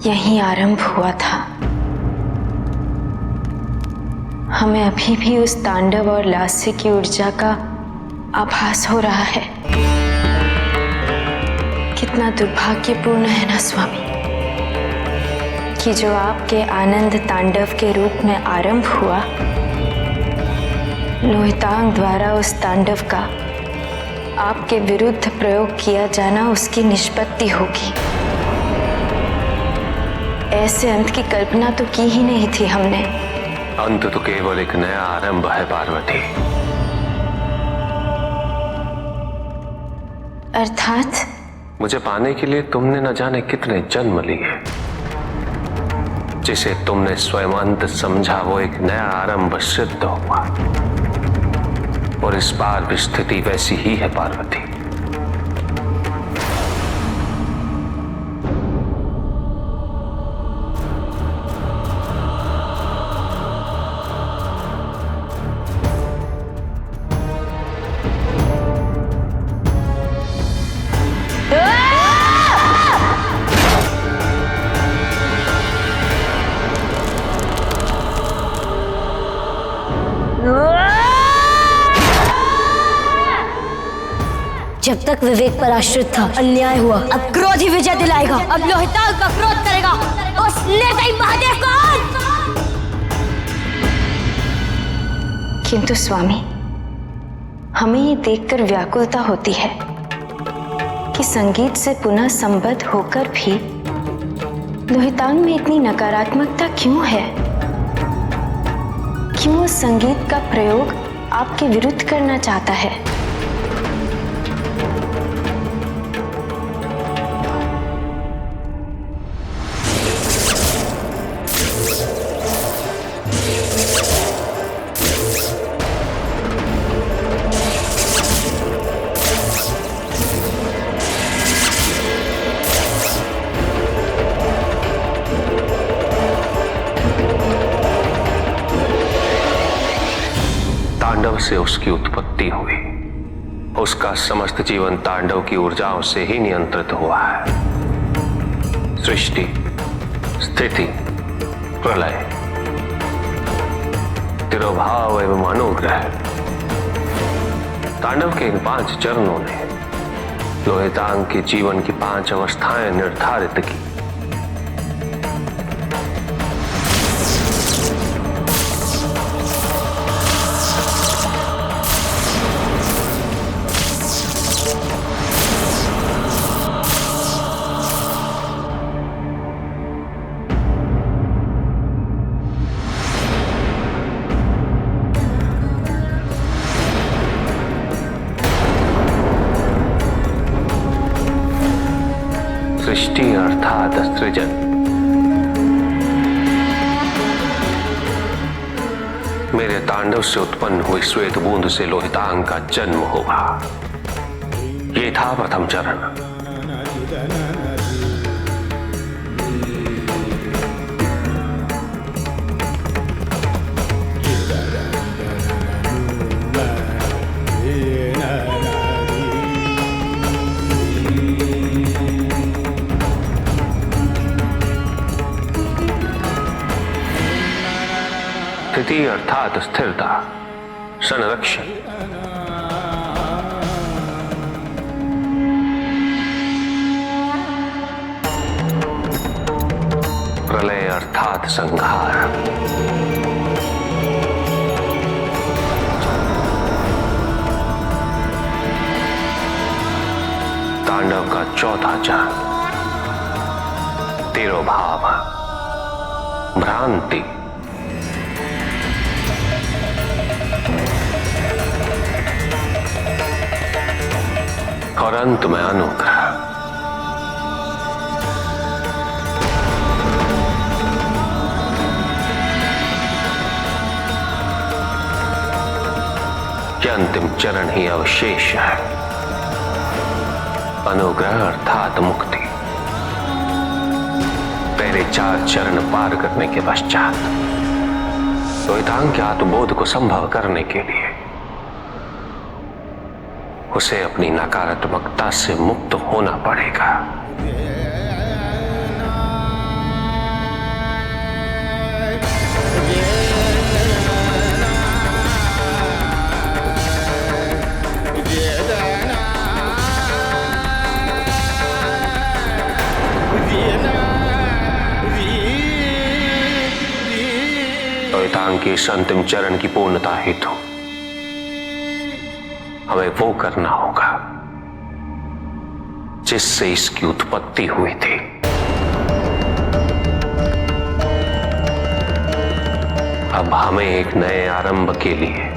यहीं आरंभ हुआ था। हमें अभी भी उस तांडव और लास्य की ऊर्जा का आभास हो रहा है। कितना दुर्भाग्यपूर्ण है ना स्वामी कि जो आपके आनंद तांडव के रूप में आरंभ हुआ, लोहितांग द्वारा उस तांडव का आपके विरुद्ध प्रयोग किया जाना उसकी निष्पत्ति होगी। ऐसे अंत की कल्पना तो की ही नहीं थी हमने। अंत तो केवल एक नया आरंभ है पार्वती। अर्थात मुझे पाने के लिए तुमने न जाने कितने जन्म लिए। जिसे तुमने स्वयं अंत समझा वो एक नया आरंभ सिद्ध हुआ, और इस बार भी स्थिति वैसी ही है पार्वती। जब तक विवेक पर आश्रित था अन्याय हुआ, अब क्रोध ही विजय दिलाएगा। अब लोहितांग का क्रोध करेगा उस निर्दयी महादेव को। किंतु स्वामी, हमें ये देखकर व्याकुलता होती है कि संगीत से पुनः संबद्ध होकर भी लोहितांग में इतनी नकारात्मकता क्यों है? क्यों उस संगीत का प्रयोग आपके विरुद्ध करना चाहता है? तांडव से उसकी उत्पत्ति हुई। उसका समस्त जीवन तांडव की ऊर्जाओं से ही नियंत्रित हुआ है। सृष्टि, स्थिति, प्रलय, तिरोभाव एवं अनुग्रह, तांडव के इन 5 चरणों ने लोहितांग के जीवन की 5 अवस्थाएं निर्धारित की। सृष्टि अर्थात सृजन, मेरे तांडव से उत्पन्न हुई श्वेत बूंद से लोहितांग का जन्म हुआ। ये था प्रथम चरण। स्थिति अर्थात स्थिरता, संरक्षण, प्रलय अर्थात संहार, तांडव का चौथा चरण तिरोभाव, भ्रांति, और अंत में अनुग्रह। कि अंतिम चरण ही अवशेष है, अनुग्रह अर्थात मुक्ति। पहले 4 चरण पार करने के पश्चात लोहितांग के आत्मबोध को संभव करने के लिए उसे अपनी नकारात्मकता से मुक्त होना पड़ेगा। लौहितांग के इस अंतिम चरण की पूर्णता हेतु हमें वो करना होगा जिससे इसकी उत्पत्ति हुई थी। अब हमें एक नए आरंभ के लिए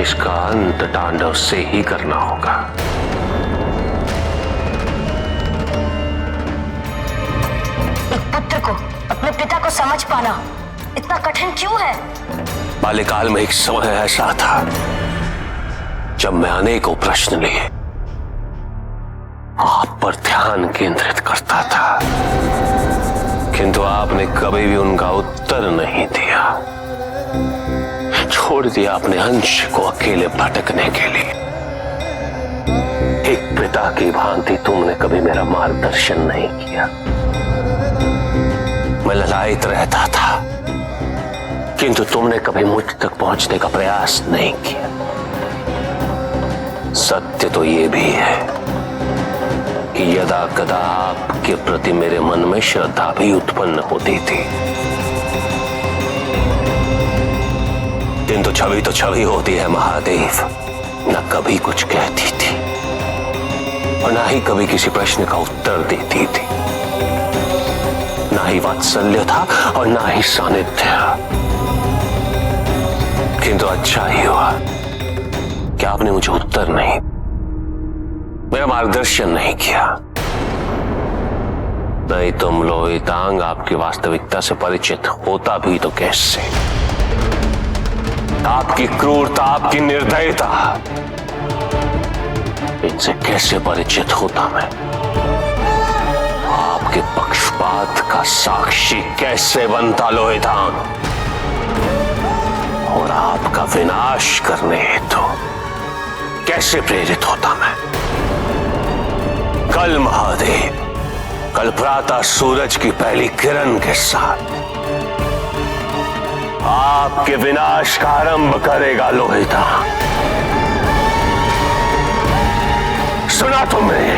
इसका अंत तांडव से ही करना होगा। एक पुत्र को अपने पिता को समझ पाना इतना कठिन क्यों है? बाल्यकाल में एक समय ऐसा था जब मैं अनेकों प्रश्न लिए आप पर ध्यान केंद्रित करता था, किंतु आपने कभी भी उनका उत्तर नहीं दिया। छोड़ दिया अपने अंश को अकेले भटकने के लिए। एक पिता की भांति तुमने कभी मेरा मार्गदर्शन नहीं किया। मैं ललायित रहता था, किंतु तुमने कभी मुझ तक पहुंचने का प्रयास नहीं किया। सत्य तो यह भी है कि यदा कदा आपके प्रति मेरे मन में श्रद्धा भी उत्पन्न होती थी, किंतु छवि तो छवि होती है महादेव। न कभी कुछ कहती थी और ना ही कभी किसी प्रश्न का उत्तर देती थी। ना ही वात्सल्य था और ना ही सानिध्य। किंतु अच्छा ही हुआ कि आपने मुझे उत्तर नहीं, मेरा मार्गदर्शन नहीं किया। नहीं तुम लोहितांग आपकी वास्तविकता से परिचित होता भी तो कैसे? आपकी क्रूरता, आपकी निर्दयता, इनसे कैसे परिचित होता मैं? आपके पक्षपात का साक्षी कैसे बनता लोहितांग? और आपका विनाश करने हेतु कैसे प्रेरित होता मैं? कल महादेव, कल प्रातः सूरज की पहली किरण के साथ आपके विनाश का आरंभ करेगा लोहितांग। सुना तुमने?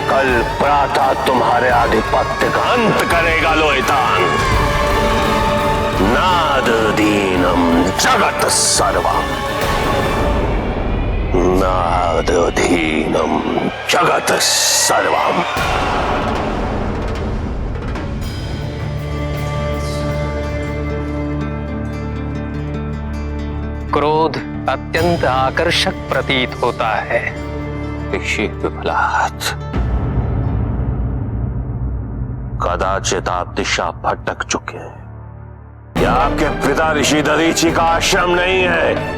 कल प्रातः तुम्हारे आधिपत्य का अंत करेगा लोहितांग। नाददीनम जगत सर्वम, नाददीनम जगत सर्वम। क्रोध अत्यंत आकर्षक प्रतीत होता है। ऋषि पिपलाद, कदाचित आप दिशा भटक चुके हैं। यह आपके पिता ऋषि दधीचि का आश्रम नहीं है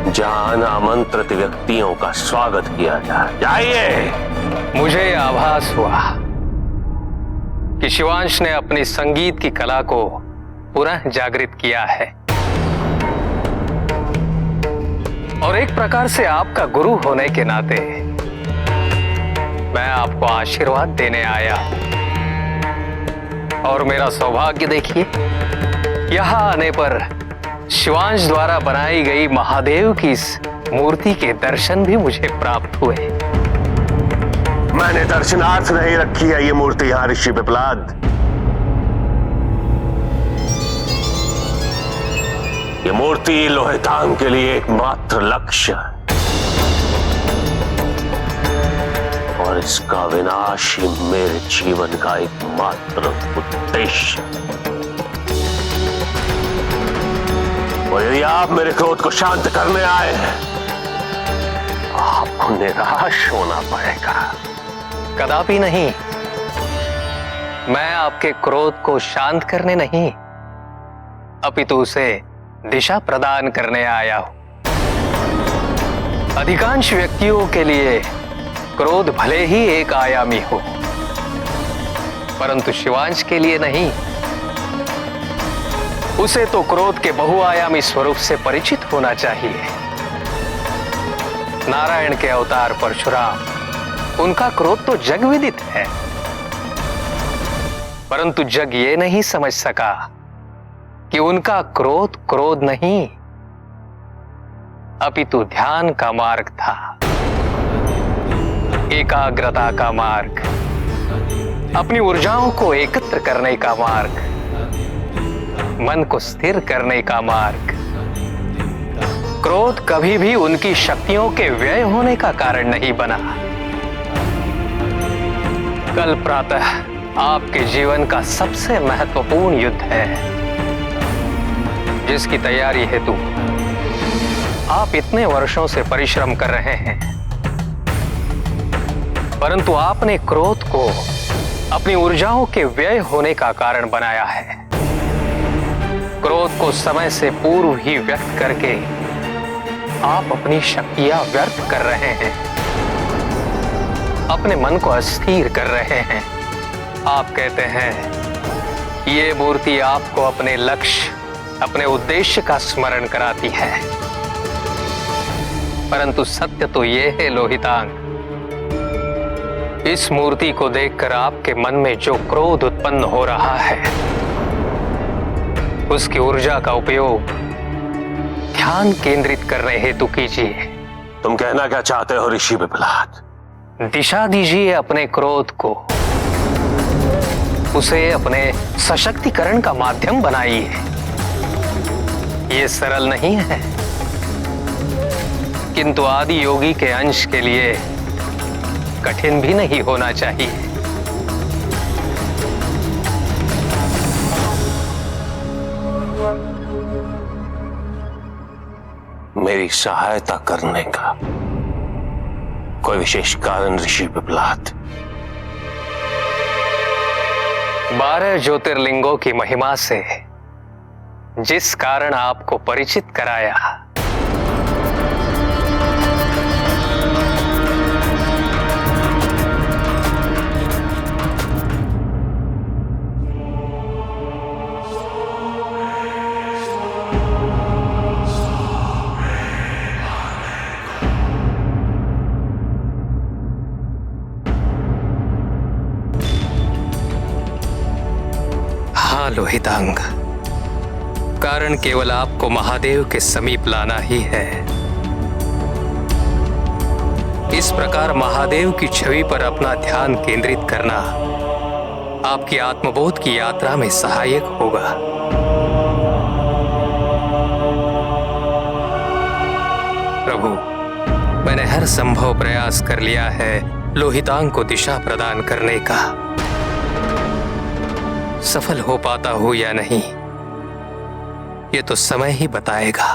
जहां आमंत्रित व्यक्तियों का स्वागत किया जाए। जाइए। मुझे आभास हुआ कि शिवांश ने अपनी संगीत की कला को पुनः जागृत किया है और एक प्रकार से आपका गुरु होने के नाते मैं आपको आशीर्वाद देने आया। और मेरा सौभाग्य देखिए, यहां आने पर शिवांश द्वारा बनाई गई महादेव की इस मूर्ति के दर्शन भी मुझे प्राप्त हुए। मैंने दर्शनार्थ नहीं रखी है ये मूर्ति यहां ऋषि पिपलाद। ये मूर्ति लोहितांग के लिए एकमात्र लक्ष्य है और इसका विनाश ही मेरे जीवन का एकमात्र उद्देश्य। और यदि आप मेरे क्रोध को शांत करने आए हैं, आपको निराश होना पड़ेगा। कदापि नहीं, मैं आपके क्रोध को शांत करने नहीं, अपितु उसे दिशा प्रदान करने आया हूं। अधिकांश व्यक्तियों के लिए क्रोध भले ही एक आयामी हो, परंतु शिवांश के लिए नहीं। उसे तो क्रोध के बहुआयामी स्वरूप से परिचित होना चाहिए। नारायण के अवतार परशुराम, उनका क्रोध तो जग विदित है, परंतु जग ये नहीं समझ सका कि उनका क्रोध क्रोध नहीं, अपितु ध्यान का मार्ग था, एकाग्रता का मार्ग, अपनी ऊर्जाओं को एकत्र करने का मार्ग, मन को स्थिर करने का मार्ग। क्रोध कभी भी उनकी शक्तियों के व्यय होने का कारण नहीं बना। कल प्रातः आपके जीवन का सबसे महत्वपूर्ण युद्ध है, जिसकी तैयारी हेतु आप इतने वर्षों से परिश्रम कर रहे हैं, परंतु आपने क्रोध को अपनी ऊर्जाओं के व्यय होने का कारण बनाया है। क्रोध को समय से पूर्व ही व्यक्त करके आप अपनी शक्तियां व्यर्थ कर रहे हैं, अपने मन को अस्थिर कर रहे हैं। आप कहते हैं ये मूर्ति आपको अपने लक्ष्य, अपने उद्देश्य का स्मरण कराती है, परंतु सत्य तो यह है लोहितांग, इस मूर्ति को देखकर आपके मन में जो क्रोध उत्पन्न हो रहा है, उसकी ऊर्जा का उपयोग ध्यान केंद्रित करने हेतु कीजिए। तुम कहना क्या चाहते हो ऋषि पिपलाद? दिशा दीजिए अपने क्रोध को, उसे अपने सशक्तिकरण का माध्यम बनाइए। ये सरल नहीं है, किंतु आदि योगी के अंश के लिए कठिन भी नहीं होना चाहिए। मेरी सहायता करने का कोई विशेष कारण ऋषि पिपलाद? 12 ज्योतिर्लिंगों की महिमा से जिस कारण आपको परिचित कराया, लोहितांग, कारण केवल आपको महादेव के समीप लाना ही है। इस प्रकार महादेव की छवि पर अपना ध्यान केंद्रित करना आपकी आत्मबोध की यात्रा में सहायक होगा। प्रभु, मैंने हर संभव प्रयास कर लिया है लोहितांग को दिशा प्रदान करने का। सफल हो पाता हूं या नहीं, ये तो समय ही बताएगा।